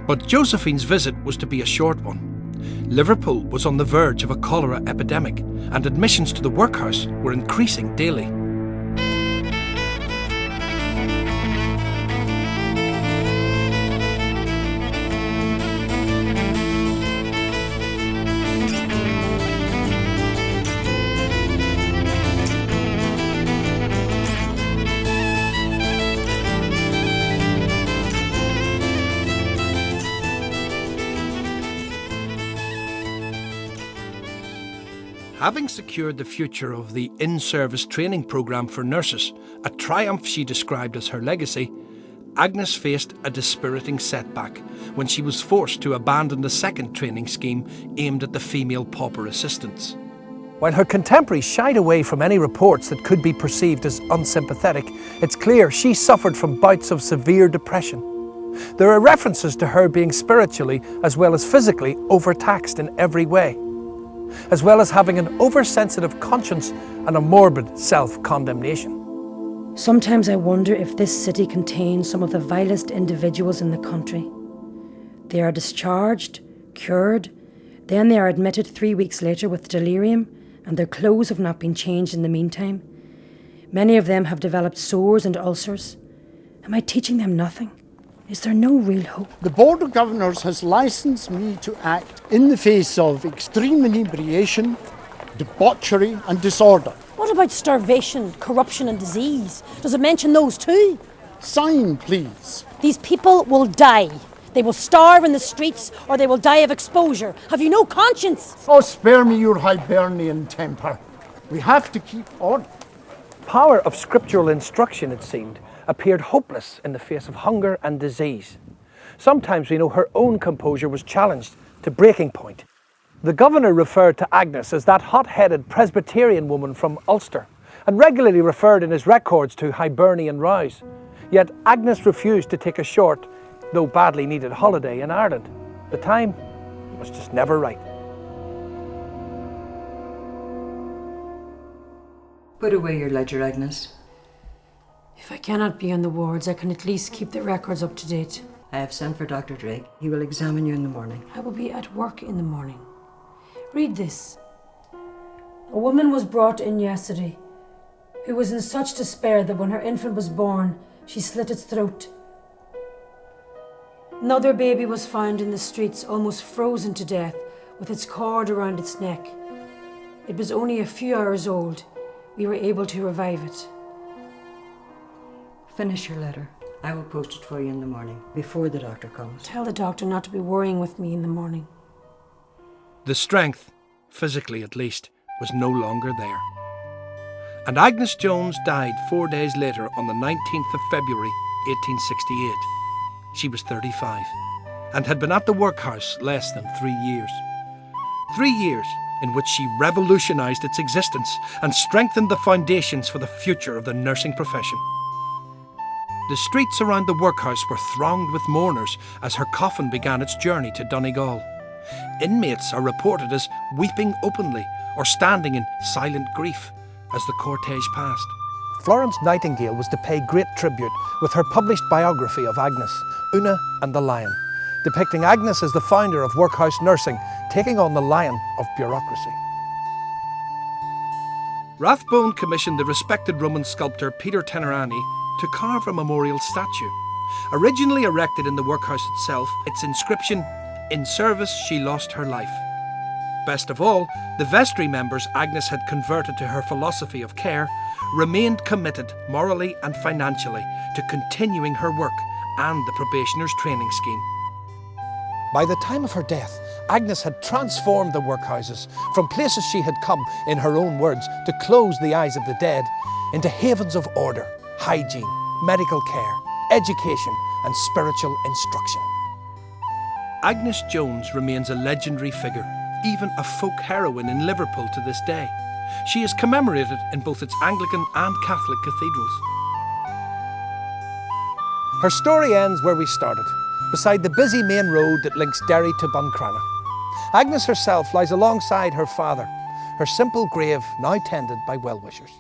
But Josephine's visit was to be a short one. Liverpool was on the verge of a cholera epidemic, and admissions to the workhouse were increasing daily. Having secured the future of the in-service training programme for nurses, a triumph she described as her legacy, Agnes faced a dispiriting setback when she was forced to abandon the second training scheme aimed at the female pauper assistants. While her contemporaries shied away from any reports that could be perceived as unsympathetic, it's clear she suffered from bouts of severe depression. There are references to her being spiritually as well as physically overtaxed in every way, as well as having an oversensitive conscience and a morbid self-condemnation. Sometimes I wonder if this city contains some of the vilest individuals in the country. They are discharged, cured, then they are admitted 3 weeks later with delirium, and their clothes have not been changed in the meantime. Many of them have developed sores and ulcers. Am I teaching them nothing? Is there no real hope? The Board of Governors has licensed me to act in the face of extreme inebriation, debauchery and disorder. What about starvation, corruption and disease? Does it mention those too? Sign, please. These people will die. They will starve in the streets or they will die of exposure. Have you no conscience? Oh, spare me your Hibernian temper. We have to keep order. Power of scriptural instruction, it seemed, appeared hopeless in the face of hunger and disease. Sometimes we know her own composure was challenged to breaking point. The governor referred to Agnes as that hot-headed Presbyterian woman from Ulster, and regularly referred in his records to Hibernian rows. Yet Agnes refused to take a short, though badly needed holiday in Ireland. The time was just never right. Put away your ledger, Agnes. If I cannot be on the wards, I can at least keep the records up to date. I have sent for Dr. Drake. He will examine you in the morning. I will be at work in the morning. Read this. A woman was brought in yesterday who was in such despair that when her infant was born, she slit its throat. Another baby was found in the streets, almost frozen to death, with its cord around its neck. It was only a few hours old. We were able to revive it. Finish your letter. I will post it for you in the morning, before the doctor comes. Tell the doctor not to be worrying with me in the morning. The strength, physically at least, was no longer there. And Agnes Jones died 4 days later on the 19th of February 1868. She was 35 and had been at the workhouse less than 3 years. 3 years in which she revolutionised its existence and strengthened the foundations for the future of the nursing profession. The streets around the workhouse were thronged with mourners as her coffin began its journey to Donegal. Inmates are reported as weeping openly or standing in silent grief as the cortege passed. Florence Nightingale was to pay great tribute with her published biography of Agnes, Una and the Lion, depicting Agnes as the founder of workhouse nursing, taking on the lion of bureaucracy. Rathbone commissioned the respected Roman sculptor pt3 to carve a memorial statue. Originally erected in the workhouse itself, its inscription, "In service she lost her life." Best of all, the vestry members Agnes had converted to her philosophy of care remained committed morally and financially to continuing her work and the probationers' training scheme. By the time of her death, Agnes had transformed the workhouses from places she had come, in her own words, to close the eyes of the dead, into havens of order, hygiene, medical care, education and spiritual instruction. Agnes Jones remains a legendary figure, even a folk heroine in Liverpool to this day. She is commemorated in both its Anglican and Catholic cathedrals. Her story ends where we started, beside the busy main road that links Derry to Buncrana. Agnes herself lies alongside her father, her simple grave now tended by well-wishers.